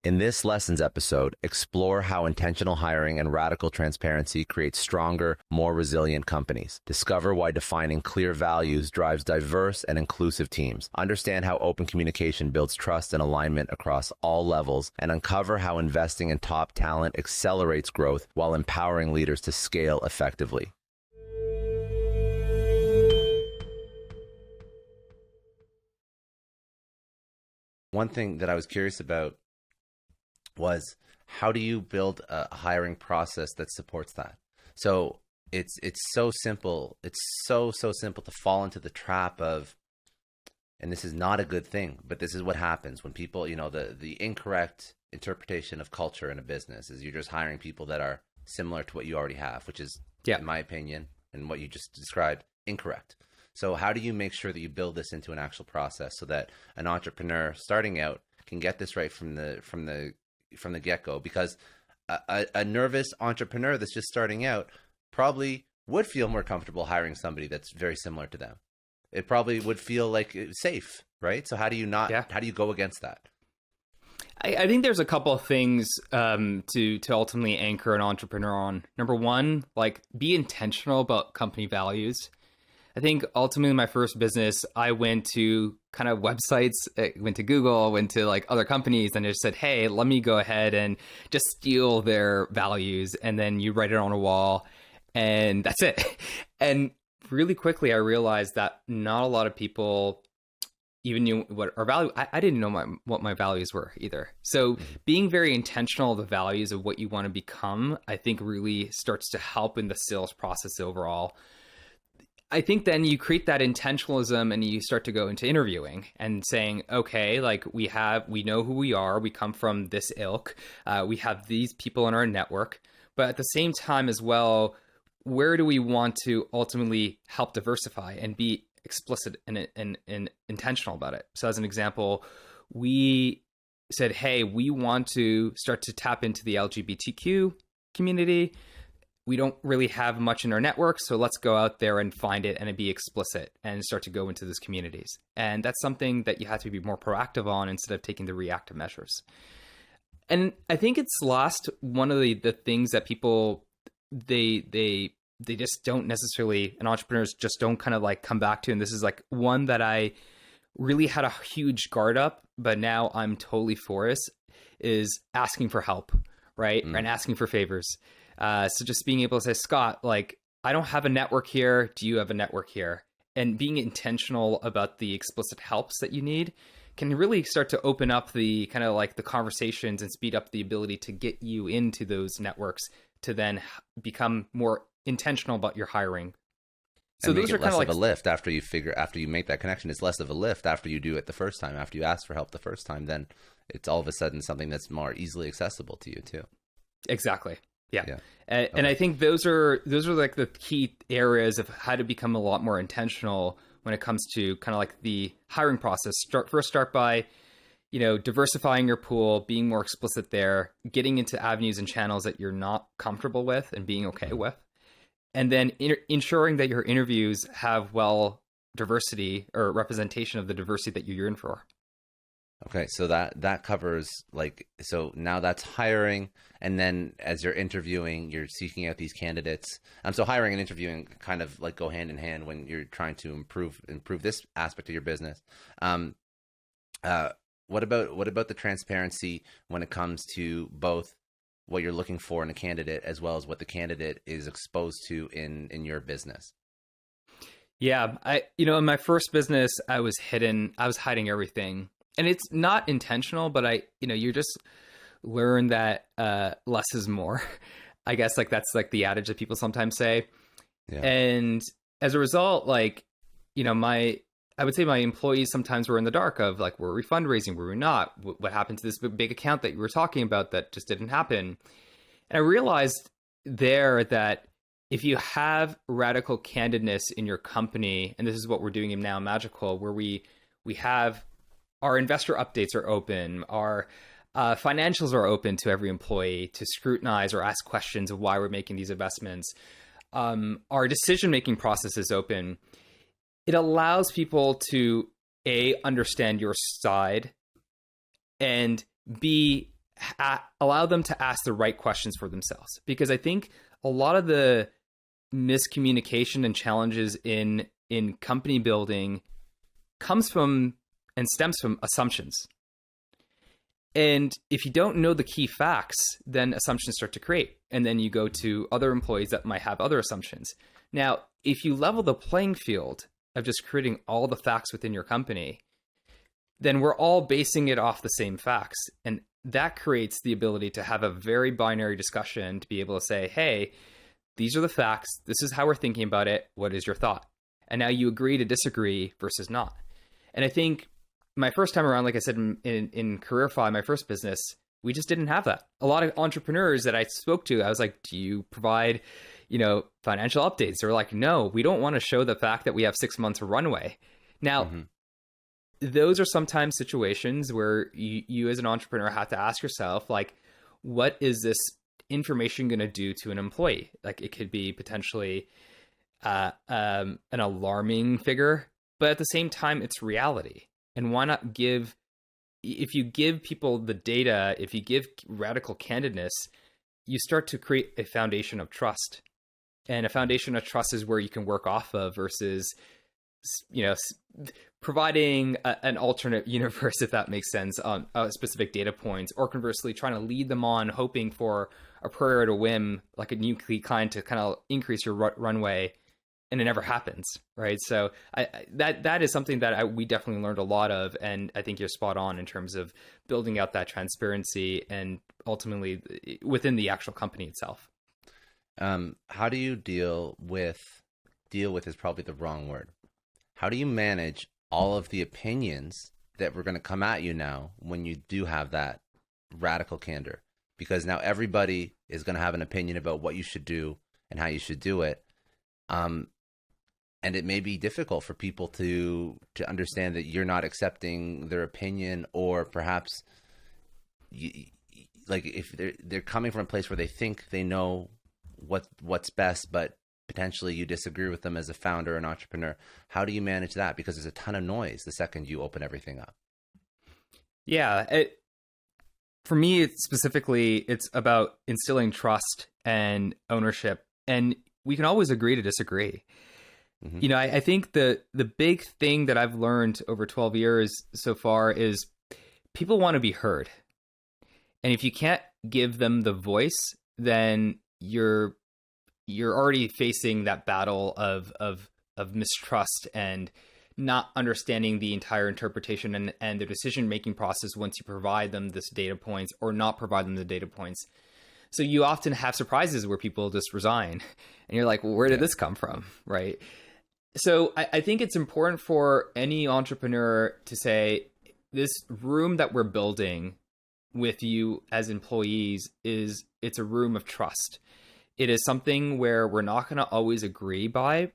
In this lessons episode, explore how intentional hiring and radical transparency create stronger, more resilient companies. Discover why defining clear values drives diverse and inclusive teams. Understand how open communication builds trust and alignment across all levels, and uncover how investing in top talent accelerates growth while empowering leaders to scale effectively. One thing that I was curious about was, how do you build a hiring process that supports that? So it's so simple. It's so simple to fall into the trap of, and this is not a good thing, but this is what happens when people, the incorrect interpretation of culture in a business is you're just hiring people that are similar to what you already have, which is, in my opinion, and what you just described, incorrect. So how do you make sure that you build this into an actual process so that an entrepreneur starting out can get this right from the get-go? Because a nervous entrepreneur that's just starting out probably would feel more comfortable hiring somebody that's very similar to them. It probably would feel like it's safe, right? So how do you how do you go against that? I think there's a couple of things to ultimately anchor an entrepreneur on. Number one, be intentional about company values. I think ultimately my first business, I went to kind of websites, went to Google, went to other companies, and just said, hey, let me go ahead and just steal their values. And then you write it on a wall and that's it. And really quickly, I realized that not a lot of people even knew what our value. I didn't know what my values were either. So being very intentional of the values of what you want to become, I think really starts to help in the sales process overall. I think then you create that intentionalism and you start to go into interviewing and saying, okay, we know who we are. We come from this ilk. We have these people in our network, but at the same time as well, where do we want to ultimately help diversify and be explicit and intentional about it? So as an example, we said, hey, we want to start to tap into the LGBTQ community. We don't really have much in our network, so let's go out there and find it and be explicit and start to go into those communities. And that's something that you have to be more proactive on instead of taking the reactive measures. And I think it's one of the things that people, they just don't necessarily, and entrepreneurs just don't kind of come back to. And this is one that I really had a huge guard up, but now I'm totally for it, is asking for help, right? And asking for favors. So just being able to say, Scott, I don't have a network here. Do you have a network here? And being intentional about the explicit helps that you need can really start to open up the kind of the conversations and speed up the ability to get you into those networks to then become more intentional about your hiring. So and those are kind of less of a lift after you make that connection. It's less of a lift after you do it the first time. After you ask for help the first time, then it's all of a sudden something that's more easily accessible to you too. Exactly. Yeah. And I think those are the key areas of how to become a lot more intentional when it comes to kind of the hiring process. Start by, diversifying your pool, being more explicit there, getting into avenues and channels that you're not comfortable with and being okay with. And then ensuring that your interviews have diversity or representation of the diversity that you yearn for. Okay, so that covers so now that's hiring, and then as you're interviewing, you're seeking out these candidates. So hiring and interviewing kind of go hand in hand when you're trying to improve this aspect of your business. What about the transparency when it comes to both what you're looking for in a candidate as well as what the candidate is exposed to in your business? Yeah, in my first business, I was hiding everything. And it's not intentional, but you just learn that less is more. I guess that's the adage that people sometimes say. Yeah. And as a result, I would say my employees sometimes were in the dark of were we fundraising, were we not? What happened to this big account that you were talking about that just didn't happen? And I realized there that if you have radical candidness in your company, and this is what we're doing in Now Magical, where we have our investor updates are open, our financials are open to every employee to scrutinize or ask questions of why we're making these investments. Our decision-making process is open. It allows people to, A, understand your side, and B, allow them to ask the right questions for themselves. Because I think a lot of the miscommunication and challenges in company building comes from and stems from assumptions. And if you don't know the key facts, then assumptions start to create. And then you go to other employees that might have other assumptions. Now, if you level the playing field of just creating all the facts within your company, then we're all basing it off the same facts. And that creates the ability to have a very binary discussion, to be able to say, hey, these are the facts. This is how we're thinking about it. What is your thought? And now you agree to disagree versus not. And I think my first time around, like I said, in Careerify, my first business, we just didn't have that. A lot of entrepreneurs that I spoke to, I was like, do you provide, financial updates? They're like, no, we don't want to show the fact that we have 6 months of runway. Now, those are sometimes situations where you as an entrepreneur have to ask yourself, like, what is this information going to do to an employee? Like, it could be potentially an alarming figure, but at the same time, it's reality. And why not if you give people the data, if you give radical candidness, you start to create a foundation of trust. And a foundation of trust is where you can work off of versus, providing an alternate universe, if that makes sense, on specific data points, or conversely, trying to lead them on, hoping for a prayer to whim, like a new client to kind of increase your runway. And it never happens, right? So that is something that we definitely learned a lot of, and I think you're spot on in terms of building out that transparency and ultimately within the actual company itself. How do you deal with is probably the wrong word. How do you manage all of the opinions that were going to come at you now when you do have that radical candor? Because now everybody is going to have an opinion about what you should do and how you should do it. And it may be difficult for people to understand that you're not accepting their opinion, or perhaps if they're coming from a place where they think they know what's best, but potentially you disagree with them as a founder or an entrepreneur. How do you manage that? Because there's a ton of noise the second you open everything up. Yeah. For me, specifically, it's about instilling trust and ownership. And we can always agree to disagree. Mm-hmm. I think the big thing that I've learned over 12 years so far is people want to be heard. And if you can't give them the voice, then you're already facing that battle of mistrust and not understanding the entire interpretation and the decision-making process once you provide them this data points or not provide them the data points. So you often have surprises where people just resign and you're like, well, where did this come from? Right. So I think it's important for any entrepreneur to say, this room that we're building with you as employees it's a room of trust. It is something where we're not going to always agree by,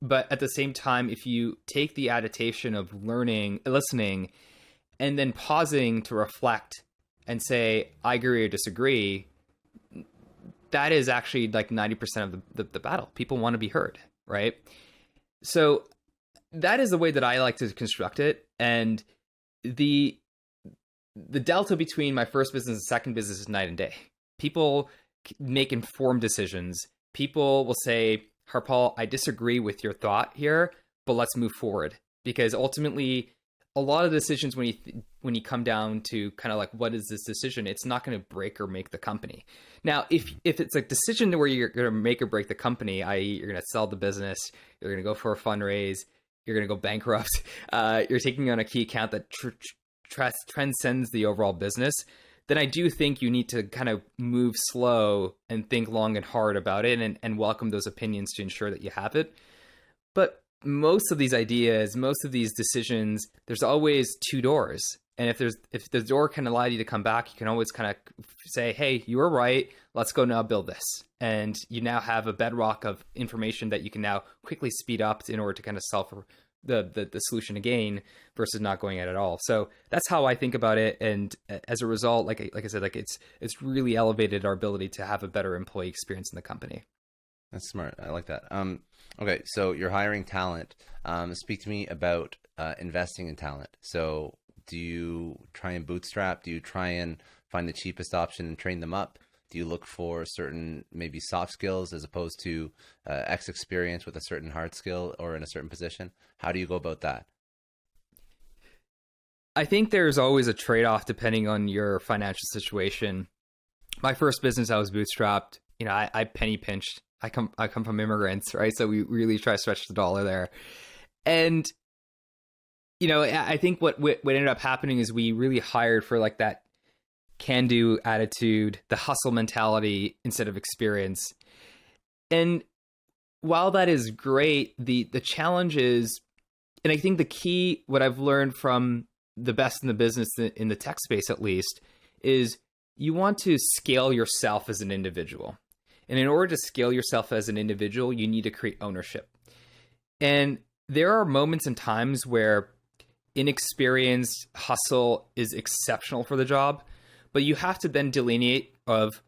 but at the same time, if you take the adaptation of learning, listening, and then pausing to reflect and say, I agree or disagree, that is actually like 90% of the battle. People want to be heard, right? So that is the way that I like to construct it. And the delta between my first business and second business is night and day. People make informed decisions. People will say, Harpaul, I disagree with your thought here, but let's move forward. Because ultimately, a lot of decisions, when you come down to kind of like, what is this decision? It's not going to break or make the company. Now, if it's a decision where you're going to make or break the company, i.e. you're going to sell the business, you're going to go for a fundraise, you're going to go bankrupt, you're taking on a key account that transcends the overall business, then I do think you need to kind of move slow and think long and hard about it and welcome those opinions to ensure that you have it. But most of these ideas, most of these decisions, there's always two doors. And if the door can allow you to come back, you can always kind of say, hey, you were right. Let's go now build this. And you now have a bedrock of information that you can now quickly speed up in order to kind of solve the solution again versus not going at all. So that's how I think about it. And as a result, like I said, like it's really elevated our ability to have a better employee experience in the company. That's smart. I like that. Okay. So you're hiring talent. Speak to me about investing in talent. So do you try and bootstrap? Do you try and find the cheapest option and train them up? Do you look for certain maybe soft skills as opposed to X experience with a certain hard skill or in a certain position? How do you go about that? I think there's always a trade-off depending on your financial situation. My first business, I was bootstrapped. I penny pinched. I come from immigrants, right? So we really try to stretch the dollar there. And I think what ended up happening is we really hired for like that can-do attitude, the hustle mentality instead of experience. And while that is great, the challenge is, and I think the key, what I've learned from the best in the business, in the tech space at least, is you want to scale yourself as an individual. And in order to scale yourself as an individual, you need to create ownership. And there are moments and times where inexperienced hustle is exceptional for the job, but you have to then delineate of,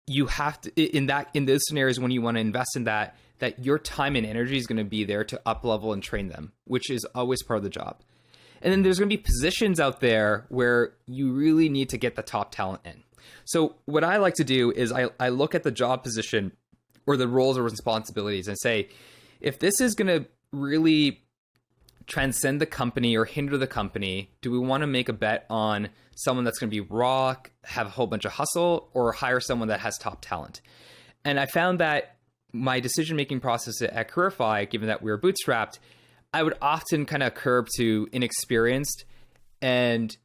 you have to, in those scenarios when you want to invest in that your time and energy is going to be there to up level and train them, which is always part of the job. And then there's going to be positions out there where you really need to get the top talent in. So what I like to do is I look at the job position or the roles or responsibilities and say, if this is going to really transcend the company or hinder the company, do we want to make a bet on someone that's going to be raw, have a whole bunch of hustle, or hire someone that has top talent? And I found that my decision-making process at Careerify, given that we were bootstrapped, I would often kind of curb to inexperienced. And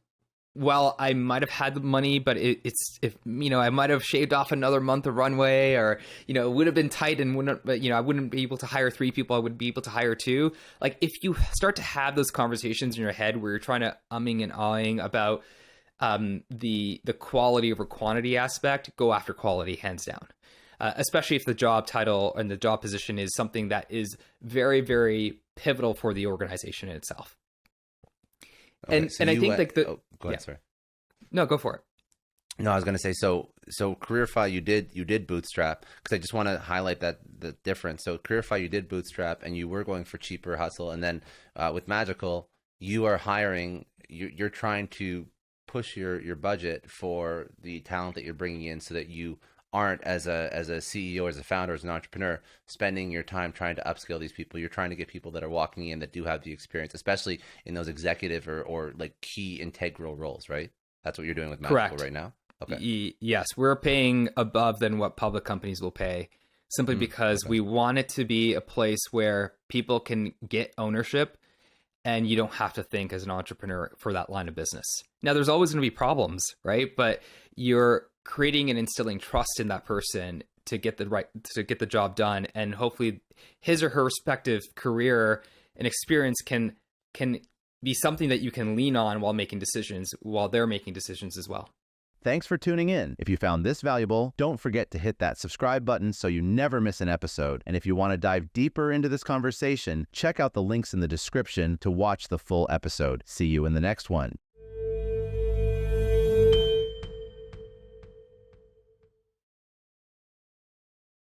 while I might have had the money, but I might have shaved off another month of runway, or, it would have been tight and I wouldn't be able to hire 3 people. I would be able to hire 2. Like, if you start to have those conversations in your head where you're trying to umming and ahhing about the quality over quantity aspect, go after quality hands down. Especially if the job title and the job position is something that is very, very pivotal for the organization in itself. Okay, and I think go ahead, sorry. No, go for it. No, I was going to say, so Careerify, you did bootstrap, because I just want to highlight the difference. So Careerify, you did bootstrap and you were going for cheaper hustle. And then with Magical, you are hiring, you're trying to push your budget for the talent that you're bringing in, so that you aren't, as a CEO, as a founder, as an entrepreneur, spending your time trying to upskill these people. You're trying to get people that are walking in that do have the experience, especially in those executive or like key integral roles, right? That's what you're doing with Magical. Correct. Right now? Okay. Yes, we're paying above than what public companies will pay, simply because we want it to be a place where people can get ownership and you don't have to think as an entrepreneur for that line of business. Now, there's always going to be problems, right? But you're creating and instilling trust in that person to get the job done, and hopefully his or her respective career and experience can be something that you can lean on while making decisions, while they're making decisions as well. Thanks for tuning in. If you found this valuable, don't forget to hit that subscribe button so you never miss an episode. And if you want to dive deeper into this conversation, check out the links in the description to watch the full episode. See you in the next one.